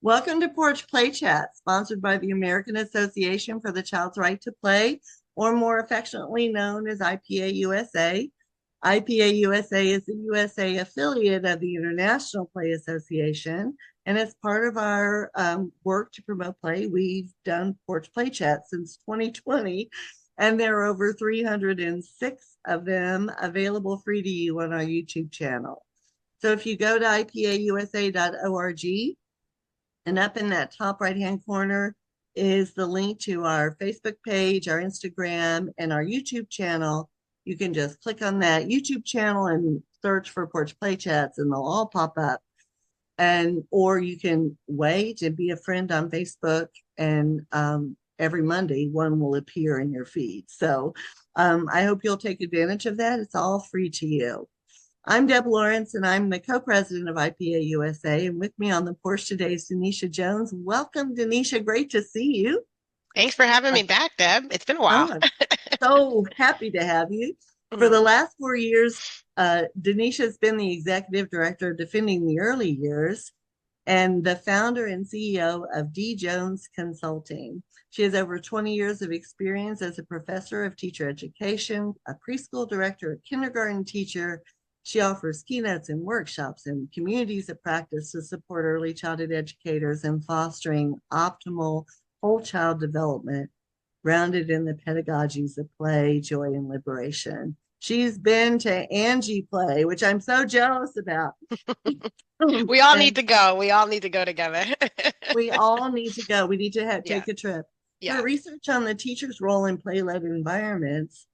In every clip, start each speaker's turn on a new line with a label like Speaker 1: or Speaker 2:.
Speaker 1: Welcome to Porch Play Chats, sponsored by the American Association for the Child's Right to Play, or more affectionately known as IPA USA. IPA USA is the USA affiliate of the International Play Association, and as part of our work to promote play, we've done Porch Play Chats since 2020, and there are over 306 of them available free to you on our YouTube channel. So if you go to ipausa.org, and up in that top right-hand corner is the link to our Facebook page, our Instagram, and our YouTube channel. You can just click on that YouTube channel and search for Porch Play Chats, and they'll all pop up. Or you can wait and be a friend on Facebook, and every Monday, one will appear in your feed. So I hope you'll take advantage of that. It's all free to you. I'm Deb Lawrence, and I'm the co-president of IPA USA. And with me on the porch today is Denisha Jones. Welcome, Denisha. Great to see you.
Speaker 2: Thanks for having me back, Deb. It's been a
Speaker 1: Oh,
Speaker 2: while.
Speaker 1: I'm so happy to have you. For
Speaker 2: Mm.
Speaker 1: the last 4 years, Denisha has been the executive director of Defending the Early Years and the founder and CEO of D. Jones Consulting. She has over 20 years of experience as a professor of teacher education, a preschool director, a kindergarten teacher. She offers keynotes and workshops and communities of practice to support early childhood educators in fostering optimal whole child development, grounded in the pedagogies of play, joy, and liberation. She's been to Angie Play, which I'm so jealous about.
Speaker 2: We all need
Speaker 1: And
Speaker 2: to go. We all need to go together.
Speaker 1: we all need to go. We need to
Speaker 2: Yeah,
Speaker 1: take a trip. Her
Speaker 2: yeah.
Speaker 1: research on the teacher's role in play-led environments,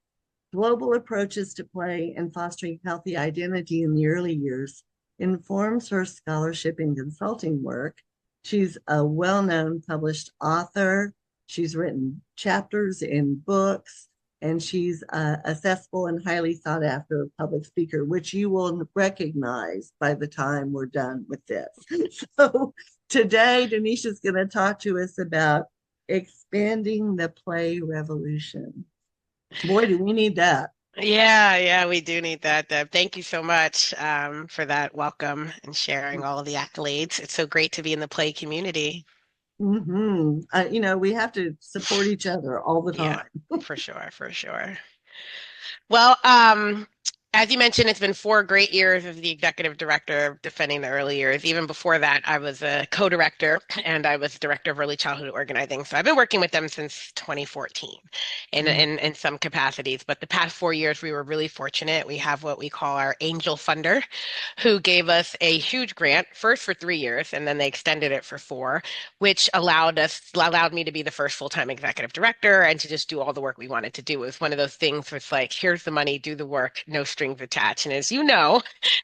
Speaker 1: global approaches to play, and fostering healthy identity in the early years informs her scholarship and consulting work. She's a well-known published author. She's written chapters in books, and she's accessible and highly sought after public speaker, which you will recognize by the time we're done with this. So today, Denisha's going to talk to us about expanding the play revolution. Boy, do we need that.
Speaker 2: Yeah, we do need that, Deb. Thank you so much for that welcome and sharing all of the accolades. It's so great to be in the play community.
Speaker 1: We have to support each other all the
Speaker 2: Yeah,
Speaker 1: time.
Speaker 2: for sure, for sure. Well, as you mentioned, it's been 4 great years as the executive director of Defending the Early Years. Even before that, I was a co-director and I was director of early childhood organizing. So I've been working with them since 2014 in some capacities. But the past 4 years, we were really fortunate. We have what we call our angel funder, who gave us a huge grant, first for 3 years, and then they extended it for four, which allowed me to be the first full-time executive director and to just do all the work we wanted to do. It was one of those things where it's like, here's the money, do the work, no strings attached. And as you know,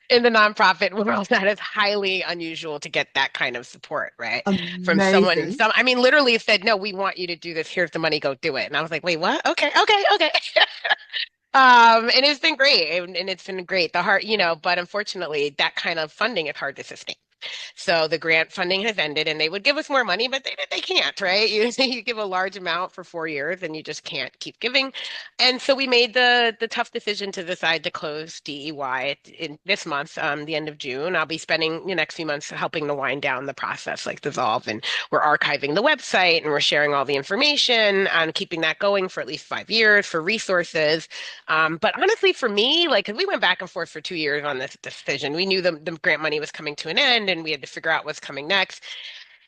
Speaker 2: in the nonprofit world, that is highly unusual to get that kind of support, right? From someone,
Speaker 1: Amazing.
Speaker 2: I mean, literally said, no, we want you to do this. Here's the money, go do it. And I was like, wait, what? Okay, okay, okay. And it's been great, and it's been great. But unfortunately, that kind of funding is hard to sustain. So the grant funding has ended, and they would give us more money, but they can't, right? You give a large amount for 4 years, and you just can't keep giving. And so we made the tough decision to decide to close DEY in this month, the end of June. I'll be spending the next few months helping to wind down the process, like dissolve, and we're archiving the website, and we're sharing all the information and keeping that going for at least 5 years for resources. But honestly, for me, like, 'cause we went back and forth for 2 years on this decision. We knew the grant money was coming to an end and we had to figure out what's coming next.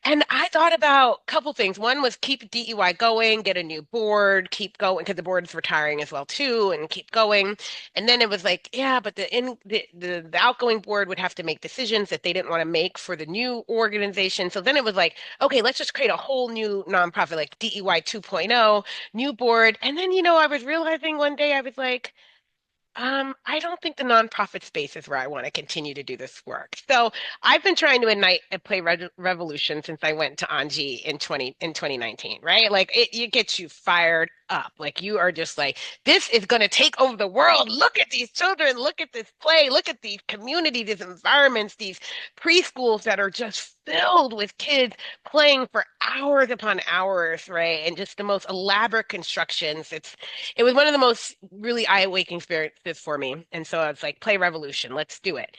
Speaker 2: And I thought about a couple things. One was keep DEY going, get a new board, keep going, because the board's retiring as well too, and keep going. And then it was like, yeah, but the outgoing board would have to make decisions that they didn't want to make for the new organization. So then it was like, okay, let's just create a whole new nonprofit, like DEY 2.0, new board. And then, I was realizing one day, I was like, I don't think the nonprofit space is where I want to continue to do this work. So I've been trying to ignite a play revolution since I went to Anji in 2019, right? Like it gets you fired up. Like you are just like, this is going to take over the world. Look at these children. Look at this play. Look at these communities, these environments, these preschools that are just filled with kids playing for hours upon hours, right? And just the most elaborate constructions. It was one of the most really eye-awakening experiences for me. And so I was like, play revolution, let's do it.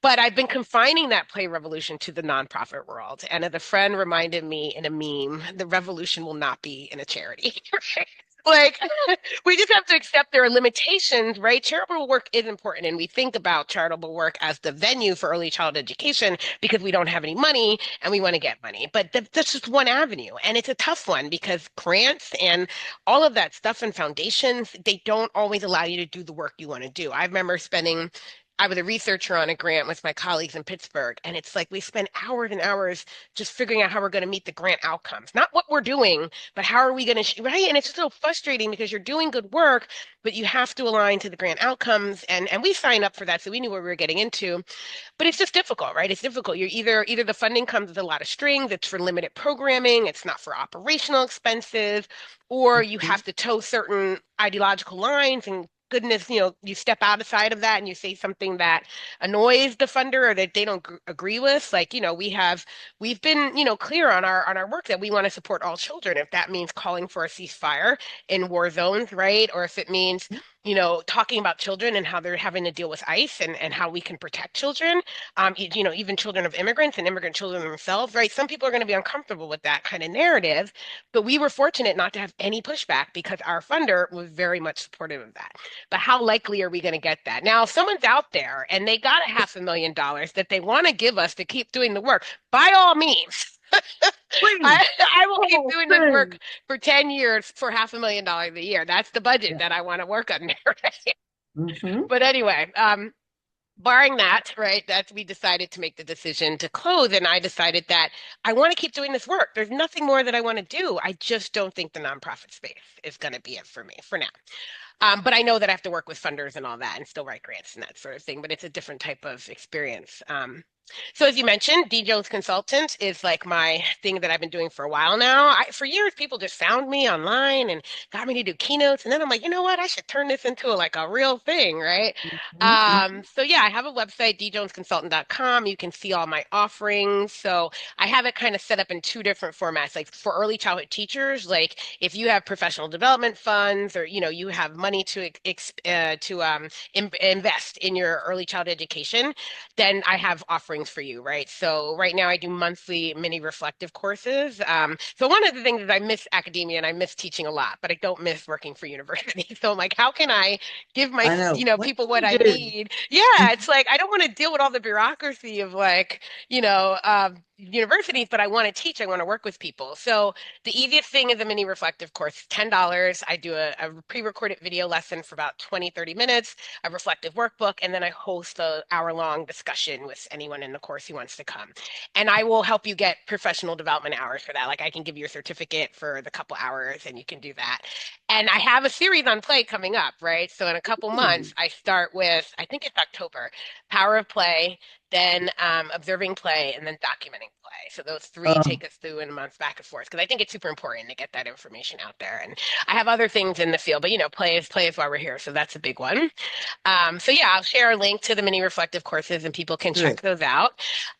Speaker 2: But I've been confining that play revolution to the nonprofit world. And as a friend reminded me in a meme, the revolution will not be in a charity. Like, we just have to accept there are limitations, right? Charitable work is important. And we think about charitable work as the venue for early child education because we don't have any money and we want to get money. But that's just one avenue. And it's a tough one because grants and all of that stuff and foundations, they don't always allow you to do the work you want to do. I remember I was a researcher on a grant with my colleagues in Pittsburgh, and it's like we spend hours and hours just figuring out how we're going to meet the grant outcomes. Not what we're doing, but how are we going to, right? And it's so frustrating because you're doing good work, but you have to align to the grant outcomes. And we signed up for that, so we knew what we were getting into. But it's just difficult, right? It's difficult. You're either the funding comes with a lot of strings, it's for limited programming, it's not for operational expenses, or you
Speaker 1: Mhm.
Speaker 2: have to toe certain ideological lines and goodness, you step outside of that and you say something that annoys the funder or that they don't agree with. Like, we've been, clear on our work that we want to support all children. If that means calling for a ceasefire in war zones, right? Or if it means talking about children and how they're having to deal with ICE and how we can protect children, even children of immigrants and immigrant children themselves, right? Some people are going to be uncomfortable with that kind of narrative, but we were fortunate not to have any pushback because our funder was very much supportive of that. But how likely are we going to get that? Now, if someone's out there and they got $500,000 that they want to give us to keep doing the work, by all means,
Speaker 1: Please.
Speaker 2: I will keep
Speaker 1: Oh,
Speaker 2: doing this work
Speaker 1: please.
Speaker 2: for 10 years for $500,000 a year. That's the budget
Speaker 1: Yeah.
Speaker 2: that I want to work under. Right?
Speaker 1: Hmm.
Speaker 2: But anyway, barring that, right, that we decided to make the decision to close, and I decided that I want to keep doing this work. There's nothing more that I want to do. I just don't think the nonprofit space is going to be it for me for now. But I know that I have to work with funders and all that and still write grants and that sort of thing, but it's a different type of experience. So as you mentioned, D. Jones Consultant is like my thing that I've been doing for a while now. For years, people just found me online and got me to do keynotes. And then I'm like, you know what? I should turn this into like a real thing, right?
Speaker 1: Hmm.
Speaker 2: So yeah, I have a website, djonesconsultant.com. You can see all my offerings. So I have it kind of set up in two different formats. Like for early childhood teachers, like if you have professional development funds or you have money to invest in your early child education, then I have offerings for you, right? So right now I do monthly mini reflective courses. So one of the things is I miss academia and I miss teaching a lot, but I don't miss working for university. So I'm like, how can I give my,
Speaker 1: I know. What
Speaker 2: people
Speaker 1: can
Speaker 2: what
Speaker 1: you
Speaker 2: I
Speaker 1: do?
Speaker 2: need? Yeah, it's like I don't want to deal with all the bureaucracy of like, universities, but I want to teach, I want to work with people. So the easiest thing is a mini reflective course, $10. I do a pre-recorded video lesson for about 20, 30 minutes, a reflective workbook, and then I host a hour-long discussion with anyone in the course who wants to come. And I will help you get professional development hours for that. Like I can give you a certificate for the couple hours and you can do that. And I have a series on play coming up, right? So in a couple
Speaker 1: Ooh.
Speaker 2: months, I start with, I think it's October, Power of Play, then observing play, and then documenting play. So those three
Speaker 1: Uh,
Speaker 2: take us through in a month back and forth because I think it's super important to get that information out there. And I have other things in the field, but play is why we're here. So that's a big one. So yeah, I'll share a link to the mini reflective courses and people can check
Speaker 1: good.
Speaker 2: those out.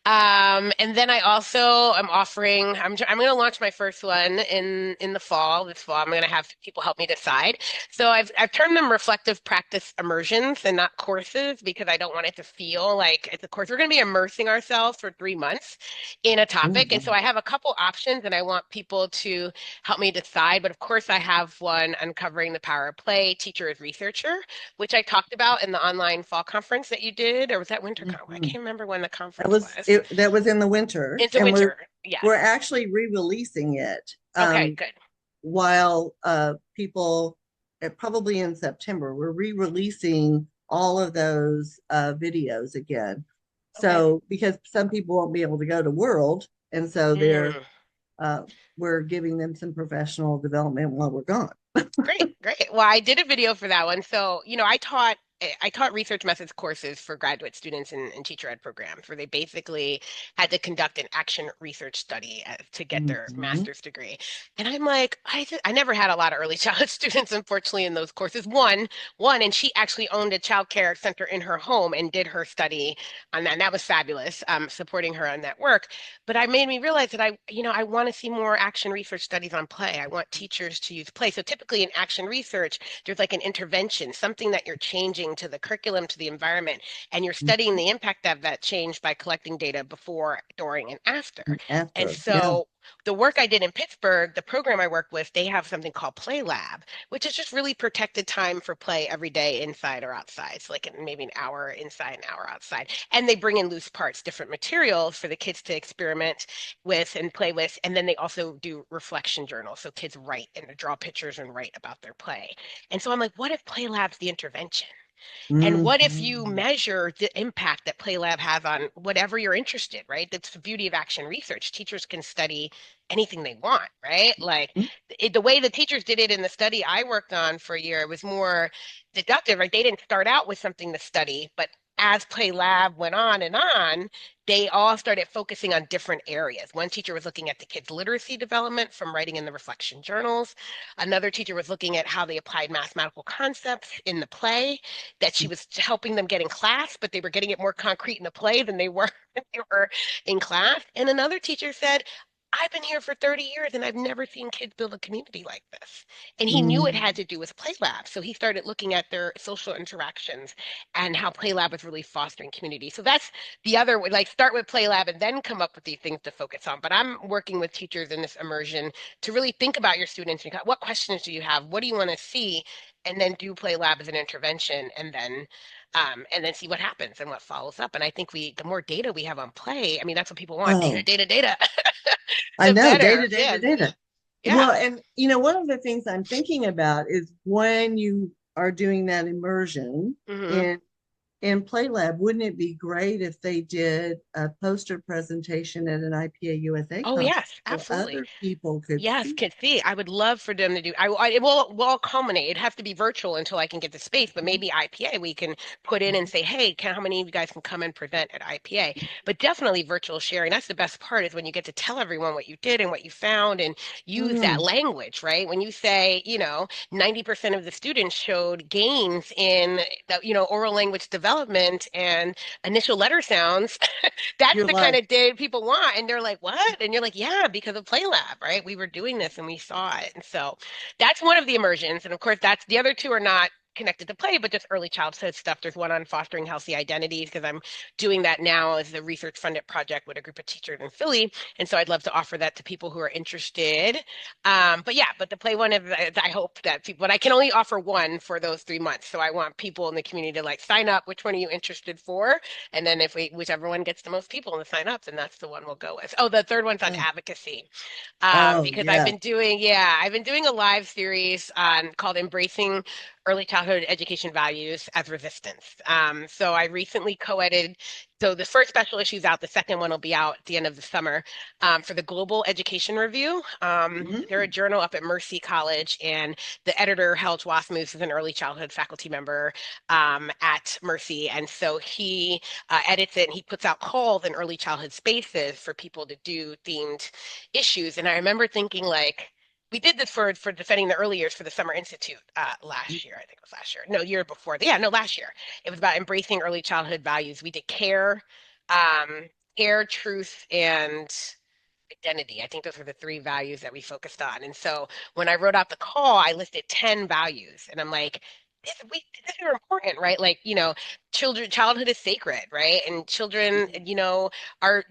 Speaker 2: And then I also am offering, I'm going to launch my first one in the fall. This fall, I'm going to have people help me decide. So I've termed them reflective practice immersions and not courses because I don't want it to feel like it's a course. We're going to be immersing ourselves for 3 months in a topic. And so
Speaker 1: Mhm.
Speaker 2: I have a couple options and I want people to help me decide. But of course, I have one uncovering the power of play, teacher as researcher, which I talked about in the online fall conference that you did, or was that winter? I
Speaker 1: Mhm.
Speaker 2: can't remember when the
Speaker 1: That
Speaker 2: conference
Speaker 1: was
Speaker 2: was.
Speaker 1: it. That was in the winter,
Speaker 2: Into
Speaker 1: and we're
Speaker 2: winter. Yes.
Speaker 1: we're actually re-releasing it
Speaker 2: Okay, good.
Speaker 1: while people probably in September. We're re-releasing all of those videos again.
Speaker 2: Okay.
Speaker 1: So because some people won't be able to go to World, and so
Speaker 2: Mm.
Speaker 1: uh, we're giving them some professional development while we're gone.
Speaker 2: Great, great. Well, I did a video for that one. So, I taught research methods courses for graduate students in teacher ed programs where they basically had to conduct an action research study to get their
Speaker 1: Mhm.
Speaker 2: master's degree. And I'm like, I never had a lot of early childhood students, unfortunately, in those courses. One, and she actually owned a child care center in her home and did her study on that. And that was fabulous, supporting her on that work. But I made me realize that I want to see more action research studies on play. I want teachers to use play. So typically in action research, there's like an intervention, something that you're changing changing to the curriculum, to the environment, and you're studying the impact of that change by collecting data before, during, and after. And
Speaker 1: After, yeah.
Speaker 2: so the work I did in Pittsburgh, the program I work with, they have something called Play Lab, which is just really protected time for play every day, inside or outside. So like maybe an hour inside, an hour outside. And they bring in loose parts, different materials for the kids to experiment with and play with. And then they also do reflection journals. So kids write and draw pictures and write about their play. And so I'm like, what if Play Lab's the intervention? And what if you
Speaker 1: Mhm.
Speaker 2: measure the impact that Play Lab has on whatever you're interested, right? That's the beauty of action research. Teachers can study anything they want, right? Like the way the teachers did it in the study I worked on for a year was more deductive, right? They didn't start out with something to study, but as Play Lab went on, they all started focusing on different areas. One teacher was looking at the kids' literacy development from writing in the reflection journals. Another teacher was looking at how they applied mathematical concepts in the play, that she was helping them get in class, but they were getting it more concrete in the play than they were when they were in class. And another teacher said, I've been here for 30 years and I've never seen kids build a community like this. And he knew it had
Speaker 1: Mhm.
Speaker 2: to do with Play Lab. So he started looking at their social interactions and how Play Lab was really fostering community. So that's the other way, like start with Play Lab and then come up with these things to focus on. But I'm working with teachers in this immersion to really think about your students. What questions do you have? What do you want to see? And then do Play Lab as an intervention and then see what happens and what follows up. And I think the more data we have on play, I mean, that's what people want. Data,
Speaker 1: Oh,
Speaker 2: data, data.
Speaker 1: I
Speaker 2: The
Speaker 1: know,
Speaker 2: better.
Speaker 1: data,
Speaker 2: Yeah.
Speaker 1: data, data.
Speaker 2: Yeah.
Speaker 1: Well, and one of the things I'm thinking about is when you are doing that immersion
Speaker 2: Hmm.
Speaker 1: in Play Lab, wouldn't it be great if they did a poster presentation at an IPA USA
Speaker 2: Oh,
Speaker 1: conference
Speaker 2: yes,
Speaker 1: so
Speaker 2: absolutely.
Speaker 1: other people could
Speaker 2: Yes,
Speaker 1: see?
Speaker 2: can see. I would love for them to do. It will all culminate. It has to be virtual until I can get the space, but maybe IPA we can put in and say, hey, how many of you guys can come and present at IPA? But definitely virtual sharing. That's the best part is when you get to tell everyone what you did and what you found and use that
Speaker 1: Mm,
Speaker 2: language, right? When you say, 90% of the students showed gains in the, oral language development and initial letter sounds. That's
Speaker 1: you're
Speaker 2: the kind
Speaker 1: like,
Speaker 2: of day people want. And they're like, what? And you're like, yeah, because of Play Lab, right? We were doing this and we saw it. And so that's one of the immersions. And of course, that's the other two are not connected to play, but just early childhood stuff. There's one on fostering healthy identities because I'm doing that now as a research funded project with a group of teachers in Philly. And so I'd love to offer that to people who are interested. But the play one, I hope that people, but I can only offer one for those 3 months. So I want people in the community to like sign up. Which one are you interested for? And then whichever one gets the most people to sign up, then that's the one we'll go with. Oh, the third one's on
Speaker 1: oh,
Speaker 2: advocacy.
Speaker 1: oh,
Speaker 2: Because
Speaker 1: yeah.
Speaker 2: I've been doing a live series on called Embracing Early Childhood Education Values as Resistance. So I recently co-edited. So the first special issue is out. The second one will be out at the end of the summer for the Global Education Review. They're a
Speaker 1: Mm,
Speaker 2: journal up at Mercy College, and the editor, Hal Wasmuth, is an early childhood faculty member at Mercy. And so he edits it and he puts out calls in early childhood spaces for people to do themed issues. And I remember thinking like, we did this for defending the early years for the Summer Institute last year. I think it was last year. No, year before. Yeah, no, last year. It was about embracing early childhood values. We did um, care, truth, and identity. I think those were the three values that we focused on. And so when I wrote out the call, I listed 10 values. And I'm like, this is important, right? Like, childhood is sacred, right? And children,
Speaker 1: mm.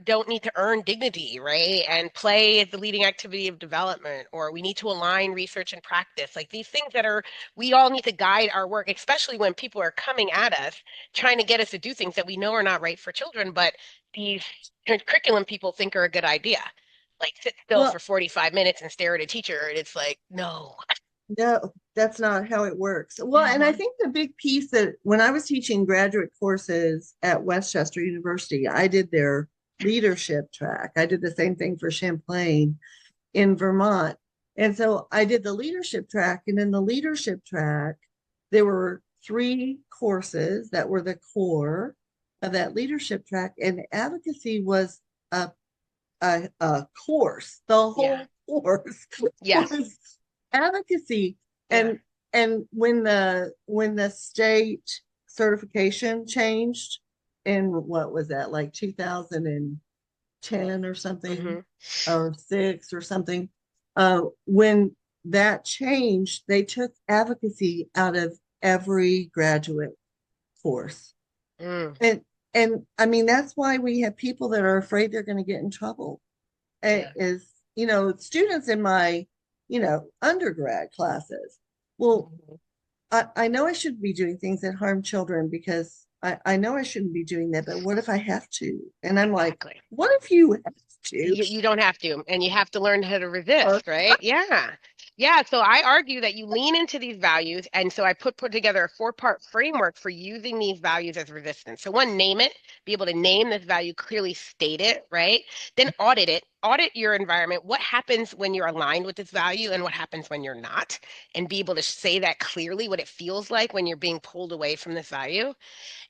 Speaker 2: don't need to earn dignity, right? And play is the leading activity of development, or we need to align research and practice. Like these things we all need to guide our work, especially when people are coming at us trying to get us to do things that we know are not right for children, but these curriculum people think are a good idea. Like sit still for
Speaker 1: Well,
Speaker 2: 45 minutes and stare at a teacher. And it's like, no.
Speaker 1: no, that's not how it works. Well, and I
Speaker 2: Hmm.
Speaker 1: think the big piece that when I was teaching graduate courses at Westchester University, I did their leadership track. I did the same thing for Champlain in Vermont. And so I did the leadership track. And in the leadership track, there were three courses that were the core of that leadership track. And advocacy was a, a course. The
Speaker 2: Yeah.
Speaker 1: whole course
Speaker 2: Yes.
Speaker 1: was advocacy.
Speaker 2: Yeah.
Speaker 1: And when the state certification changed in what was that, like 2010 or something,
Speaker 2: Hmm.
Speaker 1: or six or something, when that changed, they took advocacy out of every graduate. workforce.
Speaker 2: Mm,
Speaker 1: And and I mean that's why we have people that are afraid they're going to get in trouble.
Speaker 2: yeah.
Speaker 1: Is students in my undergrad classes. Well,
Speaker 2: Mhm.
Speaker 1: I know I shouldn't be doing things that harm children because I know I shouldn't be doing that, but what if I have to? And I'm like,
Speaker 2: Exactly.
Speaker 1: what if you have to?
Speaker 2: You don't have to, and you have to learn how to
Speaker 1: Or,
Speaker 2: resist, right? Yeah. Yeah. So I argue that you lean into these values. And so I put together a four-part framework for using these values as resistance. So one, name it, be able to name this value, clearly state it, right? Then audit it, audit your environment. What happens when you're aligned with this value and what happens when you're not? And be able to say that clearly, what it feels like when you're being pulled away from this value.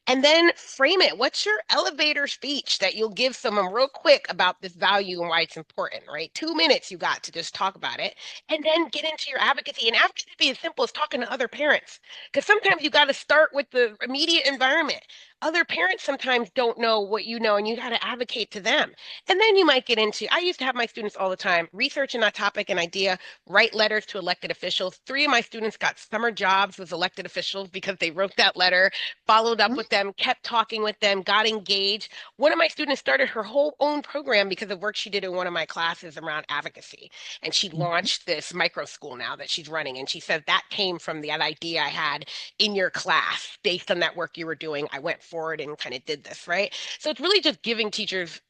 Speaker 2: And then frame it. What's your elevator speech that you'll give someone real quick about this value and why it's important, right? 2 minutes you got to just talk about it. And then get into your advocacy. And advocacy be as simple as talking to other parents. Because sometimes you got to start with the immediate environment. Other parents sometimes don't know what you know, and you got to advocate to them. And then you might get into, I used to have my students all the time researching that topic and idea, write letters to elected officials. Three of my students got summer jobs with elected officials because they wrote that letter, followed up with them, kept talking with them, got engaged. One of my students started her whole own program because of work she did in one of my classes around advocacy. And she
Speaker 1: Mhm.
Speaker 2: launched this micro school now that she's running. And she said that came from that idea I had in your class based on that work you were doing. I went forward and kind of did this, right? So it's really just giving teachers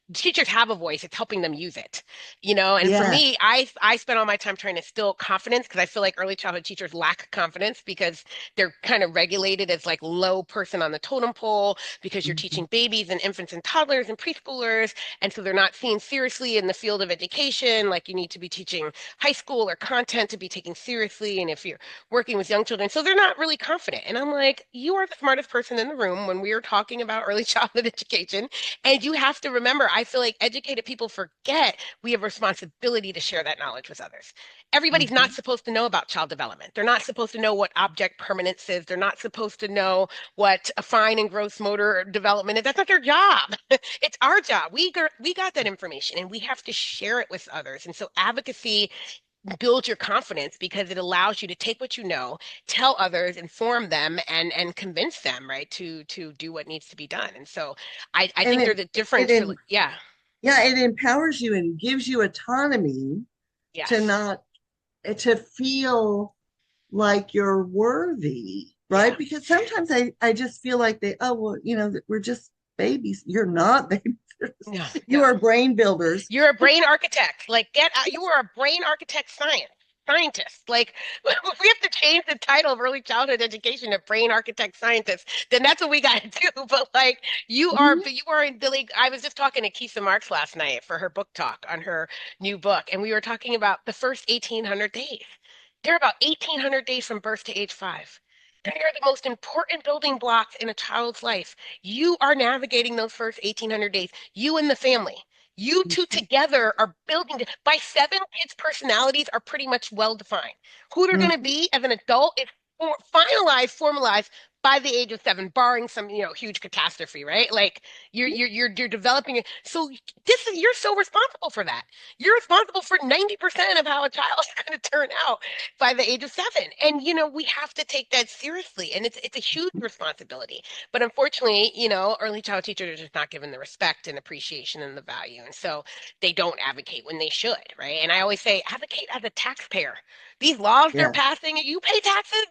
Speaker 2: have a voice. It's helping them use it, and for
Speaker 1: Yeah.
Speaker 2: me, I spend all my time trying to instill confidence because I feel like early childhood teachers lack confidence because they're kind of regulated as like low person on the totem pole because you're
Speaker 1: Mhm.
Speaker 2: teaching babies and infants and toddlers and preschoolers. And so they're not seen seriously in the field of education. Like you need to be teaching high school or content to be taken seriously. And if you're working with young children, so they're not really confident. And I'm like, you are the smartest person in the room when we are talking about early childhood education. And you have to remember, I feel like educated people forget we have responsibility to share that knowledge with others. Everybody's not
Speaker 1: Mhm.
Speaker 2: supposed to know about child development. They're not supposed to know what object permanence is. They're not supposed to know what a fine and gross motor development is. That's not their job. It's our job. We got that information and we have to share it with others. And so advocacy builds your confidence because it allows you to take what you know, tell others, inform them, and convince them, right, to do what needs to be done. And so I
Speaker 1: And
Speaker 2: think
Speaker 1: it
Speaker 2: there's a
Speaker 1: it
Speaker 2: difference for
Speaker 1: in
Speaker 2: like, yeah,
Speaker 1: yeah, it empowers you and gives you autonomy to
Speaker 2: yes,
Speaker 1: not to feel like you're worthy,
Speaker 2: yeah.
Speaker 1: right? Because sometimes I just feel like oh well, we're just babies. You're not babies.
Speaker 2: No,
Speaker 1: You
Speaker 2: no.
Speaker 1: are brain builders.
Speaker 2: You're a brain architect. Like, get out. You are a brain architect scientist. Like, if we have to change the title of early childhood education to brain architect scientist, then that's what we got to do. But like,
Speaker 1: Mhm.
Speaker 2: you are in the league. I was just talking to Kisa Marks last night for her book talk on her new book, and we were talking about the first 1,800 days. There are about 1,800 days from birth to age 5. They are the most important building blocks in a child's life. You are navigating those first 1,800 days, you and the family. You two together are building. By seven, kids' personalities are pretty much well defined. Who they're going to
Speaker 1: Mhm.
Speaker 2: be as an adult is finalized, formalized by the age of 7, barring some huge catastrophe, right? Like you're developing it. So you're so responsible for that. You're responsible for 90% of how a child is going to turn out by the age of 7. And we have to take that seriously, and it's a huge responsibility. But unfortunately, early child teachers are just not given the respect and appreciation and the value. And so they don't advocate when they should, right? And I always say, advocate as a taxpayer. These laws they're
Speaker 1: Yes.
Speaker 2: passing, you pay taxes.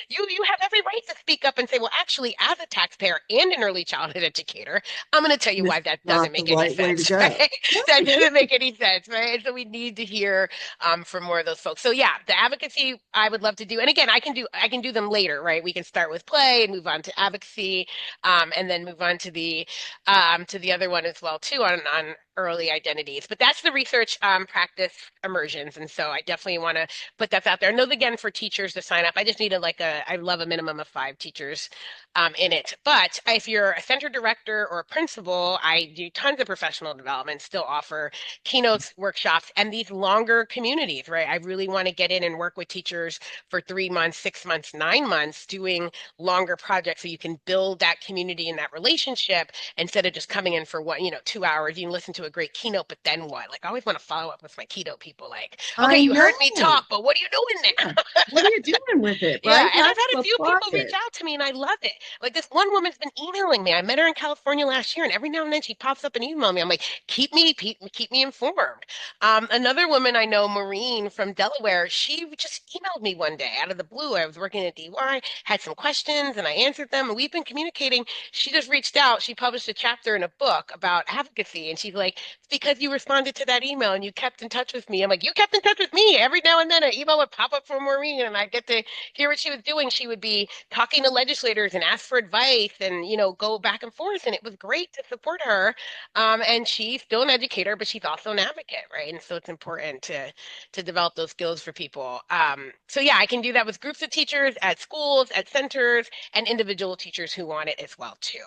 Speaker 2: You have every right to speak up and say, well, actually, as a taxpayer and an early childhood educator, I'm going to tell you
Speaker 1: This
Speaker 2: why
Speaker 1: is
Speaker 2: that doesn't
Speaker 1: not the
Speaker 2: make any
Speaker 1: right way to
Speaker 2: sense,
Speaker 1: go.
Speaker 2: right? That doesn't make any sense, right? And so we need to hear from more of those folks. So yeah, the advocacy I would love to do. And again, I can do them later, right? We can start with play and move on to advocacy, and then move on to the other one as well too on early identities. But that's the research practice immersions, and so I definitely want to put that out there. And those again for teachers to sign up. I just needed I love a minimum of 5 teachers in it. But if you're a center director or a principal, I do tons of professional development, still offer keynotes, workshops, and these longer communities, right? I really want to get in and work with teachers for 3 months, 6 months, 9 months, doing longer projects so you can build that community and that relationship instead of just coming in for 2 hours. You can listen to to a great keynote, but then what? Like, I always want to follow up with my keynote people. Like, okay,
Speaker 1: I
Speaker 2: you heard me
Speaker 1: know.
Speaker 2: talk, but what are you doing
Speaker 1: Yeah.
Speaker 2: now?
Speaker 1: What are you doing with it,
Speaker 2: Yeah,
Speaker 1: right?
Speaker 2: and
Speaker 1: How
Speaker 2: I've
Speaker 1: do
Speaker 2: had a
Speaker 1: you
Speaker 2: few
Speaker 1: apply
Speaker 2: people reach
Speaker 1: it?
Speaker 2: out to me, and I love it. Like this one woman's been emailing me. I met her in California last year, and every now and then she pops up and emails me. I'm like, keep me informed. Another woman I know, Maureen from Delaware, she just emailed me one day out of the blue. I was working at DY, had some questions, and I answered them, and we've been communicating. She just reached out. She published a chapter in a book about advocacy, and she's like, it's because you responded to that email and you kept in touch with me. I'm like, you kept in touch with me. Every now and then an email would pop up from Maureen, and I get to hear what she was doing. She would be talking to legislators and ask for advice and, go back and forth. And it was great to support her. And she's still an educator, but she's also an advocate, right? And so it's important to develop those skills for people. So yeah, I can do that with groups of teachers at schools, at centers, and individual teachers who want it as well too.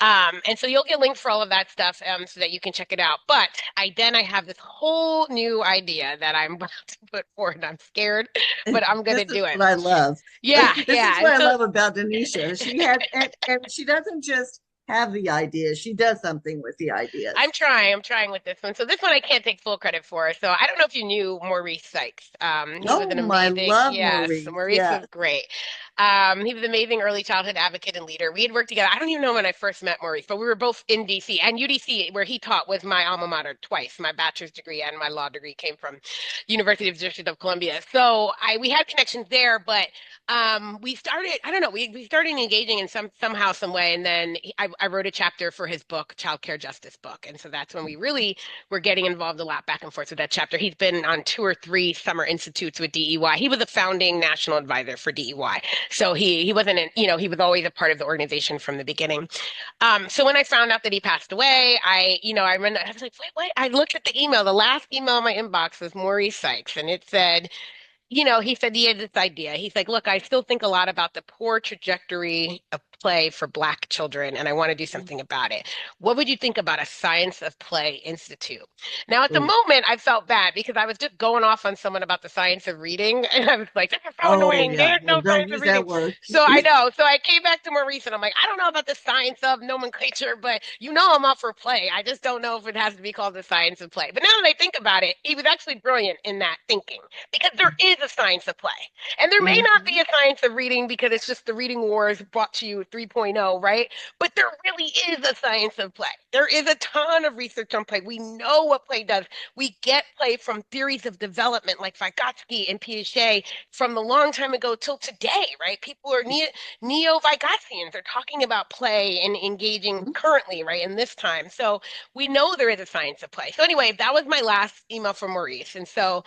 Speaker 2: And so you'll get links for all of that stuff so that you can check it out. But I have this whole new idea that I'm about to put forward. I'm scared, but I'm going
Speaker 1: This
Speaker 2: to
Speaker 1: is
Speaker 2: do it.
Speaker 1: what I love.
Speaker 2: Yeah,
Speaker 1: This is
Speaker 2: yeah.
Speaker 1: what
Speaker 2: And
Speaker 1: I
Speaker 2: so
Speaker 1: love about Denisha. She has, and she doesn't just have the ideas, she does something with the ideas.
Speaker 2: I'm trying with this one. So this one I can't take full credit for. So I don't know if you knew Maurice Sykes. He was
Speaker 1: Oh,
Speaker 2: an
Speaker 1: my
Speaker 2: amazing,
Speaker 1: love,
Speaker 2: yes,
Speaker 1: Maurice.
Speaker 2: Maurice
Speaker 1: Yes.
Speaker 2: was great. He was an amazing early childhood advocate and leader. We had worked together. I don't even know when I first met Maurice, but we were both in DC, and UDC, where he taught, was my alma mater twice. My bachelor's degree and my law degree came from University of the District of Columbia. So we had connections there, but we started, I don't know, we started engaging in somehow, some way, and then I wrote a chapter for his book, Child Care Justice book. And so that's when we really were getting involved a lot back and forth with that chapter. He's been on 2 or 3 summer institutes with DEY. He was a founding national advisor for DEY. So he wasn't he was always a part of the organization from the beginning. So when I found out that he passed away, I was like, wait, what? I looked at the email. The last email in my inbox was Maurice Sykes, and it said, he said he had this idea. He's like, look, I still think a lot about the poor trajectory of play for Black children, and I want to do something about it. What would you think about a Science of Play Institute? Now, at the
Speaker 1: Oh,
Speaker 2: moment, I felt bad because I was just going off on someone about the science of reading, and I was like, this is so
Speaker 1: oh,
Speaker 2: annoying.
Speaker 1: yeah.
Speaker 2: There's
Speaker 1: Well,
Speaker 2: no
Speaker 1: don't
Speaker 2: science of
Speaker 1: use
Speaker 2: reading.
Speaker 1: that word.
Speaker 2: So I know. So I came back to Maurice, and I'm like, I don't know about the science of nomenclature, but I'm up for play. I just don't know if it has to be called the science of play. But now that I think about it, he was actually brilliant in that thinking because there is a science of play. And there may not be
Speaker 1: Mhm.
Speaker 2: a science of reading because it's just the reading wars brought to you 3.0, right? But there really is a science of play. There is a ton of research on play. We know what play does. We get play from theories of development like Vygotsky and Piaget from the long time ago till today, right? People are neo-Vygotsians. They're talking about play and engaging currently, right, in this time. So we know there is a science of play. So anyway, that was my last email from Maurice. And so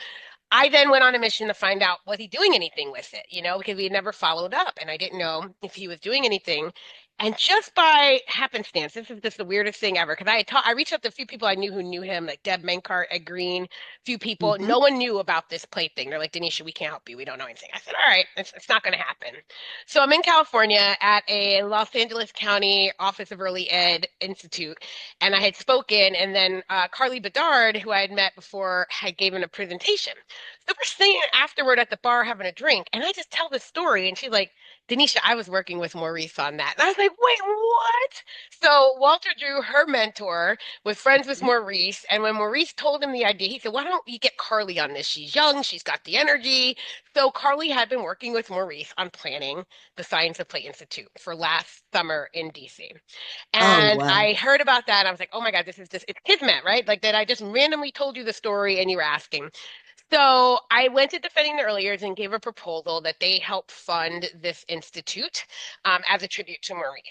Speaker 2: I then went on a mission to find out, was he doing anything with it, because we had never followed up and I didn't know if he was doing anything. And just by happenstance, this is just the weirdest thing ever. Because I reached out to a few people I knew who knew him, like Deb Menkart, Ed Green, few people.
Speaker 1: Mhm.
Speaker 2: No one knew about this play thing. They're like, Denisha, we can't help you. We don't know anything. I said, all right, it's not going to happen. So I'm in California at a Los Angeles County Office of Early Ed Institute, and I had spoken, and then Carly Bedard, who I had met before, had given a presentation. So we're sitting afterward at the bar having a drink, and I just tell this story, and she's like, Denisha, I was working with Maurice on that. And I was like, wait, what? So Walter Drew, her mentor, was friends with
Speaker 1: Mhm.
Speaker 2: Maurice, and when Maurice told him the idea, he said, why don't you get Carly on this? She's young, she's got the energy. So Carly had been working with Maurice on planning the Science of Play Institute for last summer in DC.
Speaker 1: Oh,
Speaker 2: And
Speaker 1: wow.
Speaker 2: I heard about that. And I was like, oh my God, this is just, it's Kismet, right? Like that I just randomly told you the story and you were asking. So I went to Defending the Early Years and gave a proposal that they help fund this institute as a tribute to Maurice.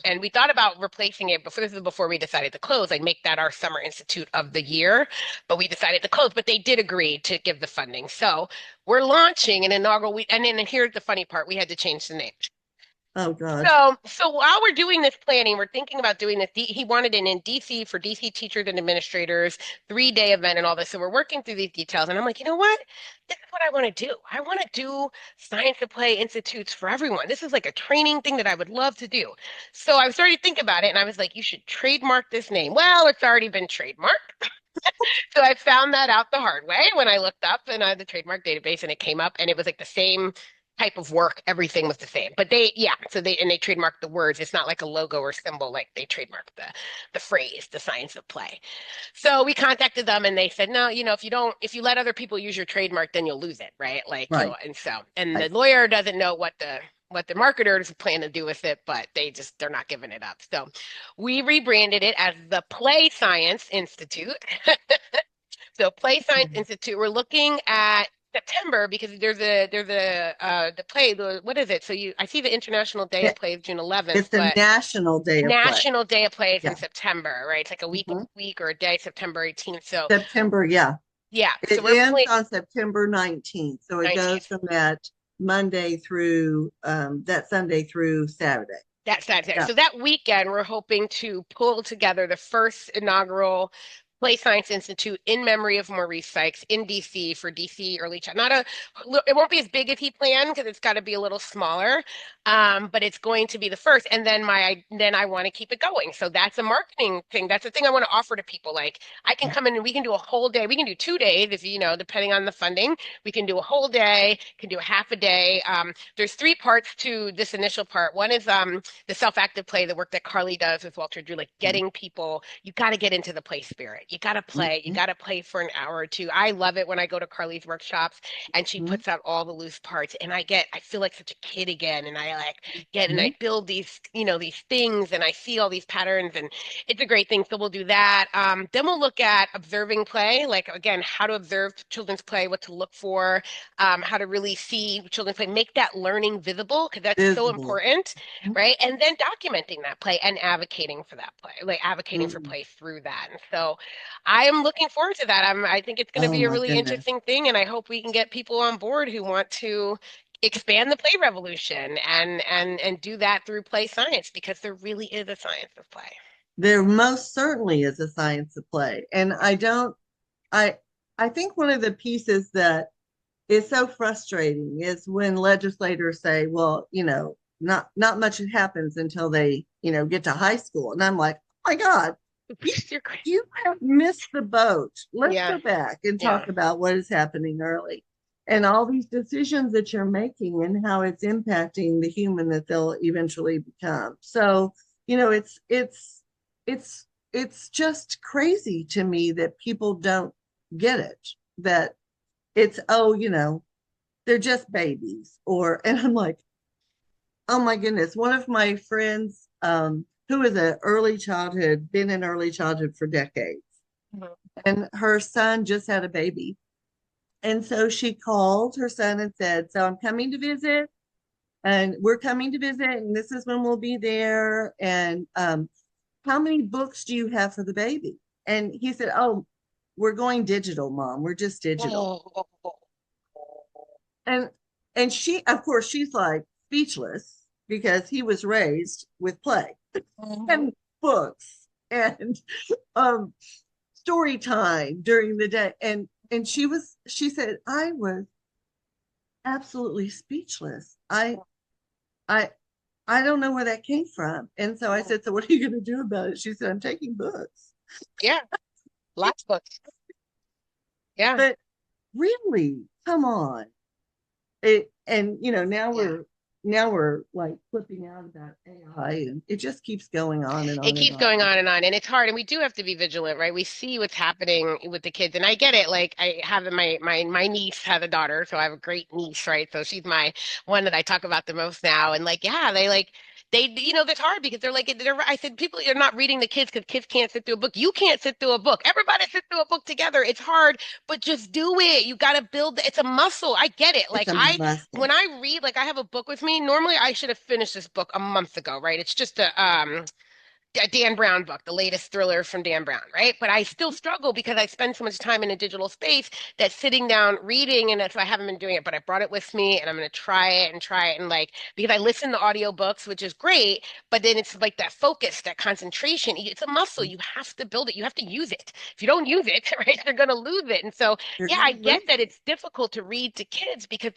Speaker 2: And we thought about replacing it before this is before we decided to close. I'd make that our summer institute of the year, but we decided to close. But they did agree to give the funding. So we're launching an inaugural week. And then here's the funny part: we had to change the name.
Speaker 1: Oh, God.
Speaker 2: So while we're doing this planning, we're thinking about doing this. He wanted it in DC for DC teachers and administrators, 3-day event and all this. So we're working through these details. And I'm like, you know what? This is what I want to do. I want to do Science of Play Institutes for everyone. This is like a training thing that I would love to do. So I started to think about it and I was like, you should trademark this name. Well, it's already been trademarked. So I found that out the hard way when I looked up in the trademark database and it came up and it was like the same type of work, everything was the same. But they trademarked the words. It's not like a logo or symbol, like they trademarked the phrase, the science of play. So we contacted them and they said, no, if you let other people use your trademark, then you'll lose it, right? Like
Speaker 1: Right.
Speaker 2: and the
Speaker 1: Right.
Speaker 2: lawyer doesn't know what the marketers plan to do with it, but they're not giving it up. So we rebranded it as the Play Science Institute. So Play Science Institute, we're looking at September because the play, what is it? I see the International Day of
Speaker 1: It,
Speaker 2: Play is June 11th,
Speaker 1: it's the
Speaker 2: but
Speaker 1: National Day of Play.
Speaker 2: National Day of Play is in
Speaker 1: Yeah.
Speaker 2: September, right? It's like
Speaker 1: Mhm.
Speaker 2: a week or a day, September 18th. So
Speaker 1: September, yeah.
Speaker 2: yeah, so
Speaker 1: It
Speaker 2: we're
Speaker 1: ends
Speaker 2: planning
Speaker 1: on September 19th. So it goes
Speaker 2: 19th.
Speaker 1: from that Monday through that Sunday through Saturday.
Speaker 2: That's it.
Speaker 1: Yeah.
Speaker 2: So that weekend, we're hoping to pull together the first inaugural Play Science Institute in memory of Maurice Sykes in DC for DC early child. It won't be as big as he planned because it's got to be a little smaller, but it's going to be the first. And then I want to keep it going. So that's a marketing thing. That's the thing I want to offer to people. Like I can come in and we can do a whole day. We can do 2 days if depending on the funding. We can do a whole day. Can do a half a day. There's three parts to this initial part. One is the self-active play, the work that Carly does with Walter Drew, like getting people, you got to get into the play spirit. You
Speaker 1: Mhm.
Speaker 2: got to play for an hour or two. I love it when I go to Carly's workshops and she
Speaker 1: Mhm.
Speaker 2: puts out all the loose parts and I feel like such a kid again. And
Speaker 1: Mhm.
Speaker 2: I build these things and I see all these patterns and it's a great thing. So we'll do that. Then we'll look at observing play, like again, how to observe children's play, what to look for, how to really see children's play, make that learning visible because that's so
Speaker 1: Visible.
Speaker 2: important, right? And then documenting that play and advocating for that play, like advocating for
Speaker 1: Mhm.
Speaker 2: play through that. And so I am looking forward to that. I think it's going to
Speaker 1: Oh
Speaker 2: be a
Speaker 1: my
Speaker 2: really
Speaker 1: goodness.
Speaker 2: interesting thing, and I hope we can get people on board who want to expand the play revolution and do that through play science because there really is a science of play.
Speaker 1: There most certainly is a science of play. And I I think one of the pieces that is so frustrating is when legislators say, well, not much happens until they, get to high school. And I'm like, oh my God, you
Speaker 2: You're great.
Speaker 1: you have missed the boat. Let's
Speaker 2: Yeah,
Speaker 1: go back and talk
Speaker 2: yeah.
Speaker 1: about what is happening early and all these decisions that you're making and how it's impacting the human that they'll eventually become. So, it's it's just crazy to me that people don't get it, that it's, oh, they're just babies. And I'm like, oh my goodness. One of my friends, who is a early childhood, been in early childhood for decades,
Speaker 2: Mhm.
Speaker 1: and her son just had a baby. And so she called her son and said, so I'm coming to visit, and we're coming to visit, and this is when we'll be there. And how many books do you have for the baby? And he said, oh, we're going digital, Mom. We're just digital.
Speaker 2: Oh,
Speaker 1: And she, of course, she's like speechless because he was raised with play
Speaker 2: mhm.
Speaker 1: and books and um story time during the day. And she said, I was absolutely speechless. I I don't know where that came from. And so I said, so what are you going to do about it? She said, I'm taking books.
Speaker 2: Yeah, lots of books. Yeah,
Speaker 1: But really, come on. And
Speaker 2: yeah.
Speaker 1: now we're like flipping out about AI, and it just keeps going on and
Speaker 2: It
Speaker 1: on and
Speaker 2: keeps going
Speaker 1: on.
Speaker 2: on, and it's hard, and we do have to be vigilant, right? We see what's happening with the kids, and I get it. Like I have my niece has a daughter, so I have a great niece, right? So she's my one that I talk about the most now, and like, yeah, that's hard because I said people are not reading the kids because kids can't sit through a book. You can't sit through a book. Everybody sit through a book together. It's hard, but just do it. You got to it's a muscle. I get it.
Speaker 1: It's
Speaker 2: Like
Speaker 1: a muscle.
Speaker 2: when I read, like I have a book with me. Normally I should have finished this book a month ago, right? It's just a Dan Brown book, the latest thriller from Dan Brown, right? But I still struggle because I spend so much time in a digital space that sitting down reading, and that's why I haven't been doing it. But I brought it with me, and I'm going to try it, and like because I listen to audiobooks, which is great, but then it's like that focus, that concentration. It's a muscle. You have to build it. You have to use it. If you don't use it, right, you're going to lose it. And so,
Speaker 1: You're
Speaker 2: yeah,
Speaker 1: going
Speaker 2: I
Speaker 1: to
Speaker 2: get
Speaker 1: lose
Speaker 2: that
Speaker 1: it.
Speaker 2: it's difficult to read to kids because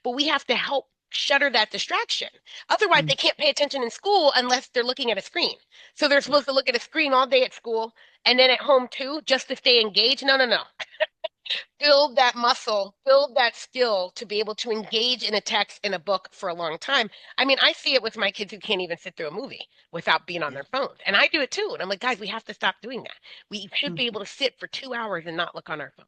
Speaker 2: but we have to help shutter that distraction. Otherwise,
Speaker 1: Mm.
Speaker 2: they can't pay attention in school unless they're looking at a screen. So they're supposed to look at a screen all day at school and then at home too, just to stay engaged. No, no, no. build that muscle, build that skill to be able to engage in a text in a book for a long time. I mean, I see it with my kids who can't even sit through a movie without being on their phone. And I do it too. And I'm like, guys, we have to stop doing that. We should be able to sit for 2 hours and not look on our phone.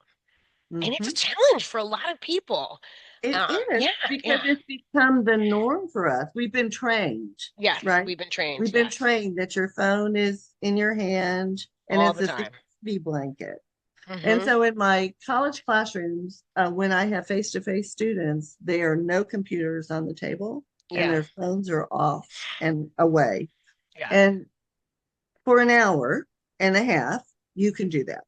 Speaker 2: And it's a
Speaker 1: Mm-hmm.
Speaker 2: challenge for a lot of people.
Speaker 1: It is
Speaker 2: Yeah,
Speaker 1: because
Speaker 2: yeah.
Speaker 1: it's become the norm for us. We've been trained,
Speaker 2: Yes,
Speaker 1: right?
Speaker 2: we've been trained.
Speaker 1: We've been
Speaker 2: Yes,
Speaker 1: trained that your phone is in your hand and
Speaker 2: all
Speaker 1: it's
Speaker 2: the
Speaker 1: a
Speaker 2: time.
Speaker 1: security blanket. And
Speaker 2: Hmm.
Speaker 1: so in my college classrooms, when I have face-to-face students, there are no computers on the table and
Speaker 2: Yeah,
Speaker 1: their phones are off and away.
Speaker 2: yeah.
Speaker 1: And for an hour and a half, you can do that.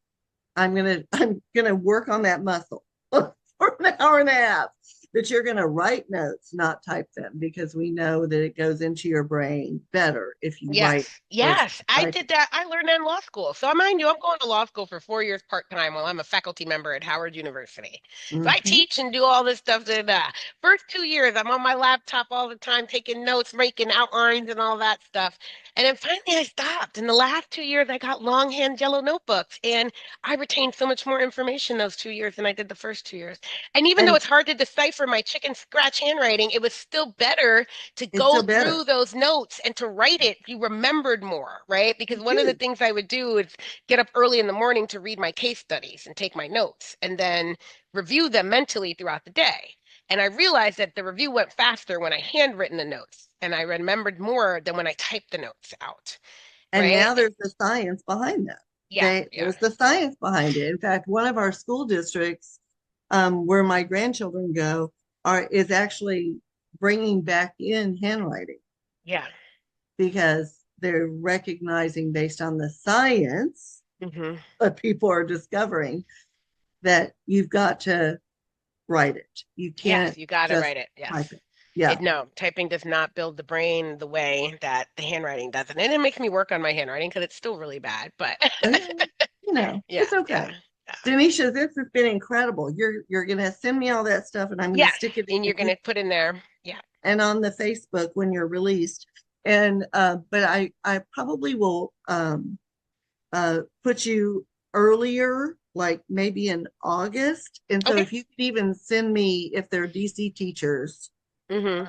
Speaker 1: I'm gonna work on that muscle for an hour and a half. That you're gonna write notes, not type them, because we know that it goes into your brain better if you write
Speaker 2: Yes,
Speaker 1: versus
Speaker 2: yes, I
Speaker 1: type
Speaker 2: did that. I learned that in law school. So mind you, I'm going to law school for 4 years part-time while I'm a faculty member at Howard University.
Speaker 1: it.
Speaker 2: So I
Speaker 1: Mhm.
Speaker 2: teach and do all this stuff. First 2 years, I'm on my laptop all the time, taking notes, making outlines and all that stuff. And then finally I stopped. In the last 2 years, I got longhand yellow notebooks and I retained so much more information those 2 years than I did the first 2 years. And even though
Speaker 1: And
Speaker 2: it's hard to decipher my chicken scratch handwriting, it was still better to
Speaker 1: it's
Speaker 2: go
Speaker 1: still better.
Speaker 2: through those notes and to write it, you remembered more, right? Because
Speaker 1: You
Speaker 2: one of the
Speaker 1: do.
Speaker 2: things I would do is get up early in the morning to read my case studies and take my notes and then review them mentally throughout the day. And I realized that the review went faster when I handwritten the notes and I remembered more than when I typed the notes out,
Speaker 1: And
Speaker 2: right?
Speaker 1: now there's the science behind that.
Speaker 2: Yeah, yeah,
Speaker 1: There's the science behind it. In fact, one of our school districts, where my grandchildren go, is actually bringing back in handwriting
Speaker 2: yeah.
Speaker 1: because they're recognizing based on the science
Speaker 2: Hmm.
Speaker 1: that people are discovering that you've got to write it. You
Speaker 2: Yes,
Speaker 1: can't
Speaker 2: you got to
Speaker 1: just
Speaker 2: write it. Yes.
Speaker 1: type it. Yeah.
Speaker 2: No, typing does not build the brain the way that the handwriting does. And it makes me work on my handwriting because it's still really bad. But
Speaker 1: Well,
Speaker 2: yeah,
Speaker 1: it's okay.
Speaker 2: yeah, yeah.
Speaker 1: Denisha, this has been incredible. You're gonna send me all that stuff and I'm gonna
Speaker 2: Yes.
Speaker 1: stick it in
Speaker 2: And
Speaker 1: the
Speaker 2: you're going
Speaker 1: email
Speaker 2: to put in there. Yeah.
Speaker 1: and on the Facebook when you're released. And but I probably will put you earlier, like maybe in August. And so
Speaker 2: Okay.
Speaker 1: if you could even send me if they're DC teachers,
Speaker 2: Hmm.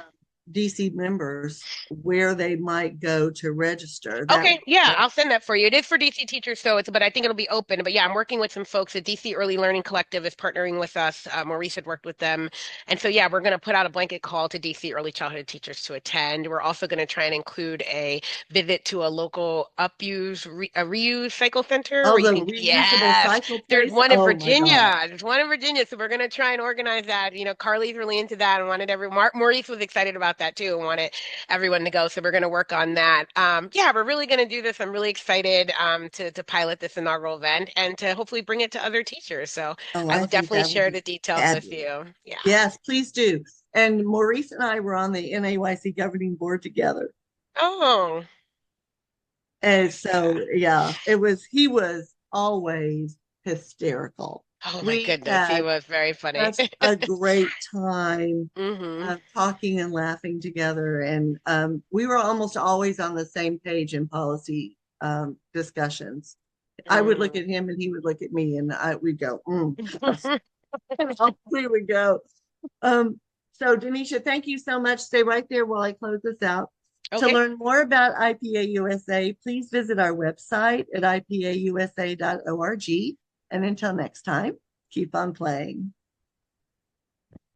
Speaker 1: DC members, where they might go to register, that
Speaker 2: Okay, yeah,
Speaker 1: that
Speaker 2: I'll send that for you. It is for DC teachers, so but I think it'll be open. But yeah, I'm working with some folks at DC Early Learning Collective is partnering with us. Maurice had worked with them, and so yeah, we're going to put out a blanket call to DC early childhood teachers to attend. We're also going to try and include a visit to a local a reuse cycle center
Speaker 1: oh
Speaker 2: where you
Speaker 1: the
Speaker 2: can.
Speaker 1: reusable
Speaker 2: Yes,
Speaker 1: cycle
Speaker 2: there's
Speaker 1: place.
Speaker 2: one in
Speaker 1: Oh my
Speaker 2: Virginia.
Speaker 1: God.
Speaker 2: There's one in Virginia, so we're going to try and organize that. Carly's really into that and wanted Maurice was excited about that too and wanted everyone to go. So we're going to work on that. Yeah, we're really going to do this. I'm really excited to pilot this inaugural event and to hopefully bring it to other teachers. So
Speaker 1: Oh,
Speaker 2: I
Speaker 1: I
Speaker 2: will
Speaker 1: think
Speaker 2: definitely
Speaker 1: that would
Speaker 2: share
Speaker 1: be
Speaker 2: the details with
Speaker 1: fabulous.
Speaker 2: you. Yeah.
Speaker 1: Yes, please do. And Maurice and I were on the NAYC governing board together.
Speaker 2: Oh,
Speaker 1: And
Speaker 2: yes, yeah.
Speaker 1: so, yeah, he was always hysterical.
Speaker 2: Oh my
Speaker 1: We
Speaker 2: goodness, he
Speaker 1: had
Speaker 2: was very funny.
Speaker 1: such a great time
Speaker 2: Hmm.
Speaker 1: talking and laughing together. And we were almost always on the same page in policy discussions. I would look
Speaker 2: Mm.
Speaker 1: at him and he would look at me and we'd go, and off we would go. Um, so, Denisha, thank you so much. Stay right there while I close this out. To
Speaker 2: Okay.
Speaker 1: learn more about IPA USA, please visit our website at ipausa.org. And until next time, keep on playing.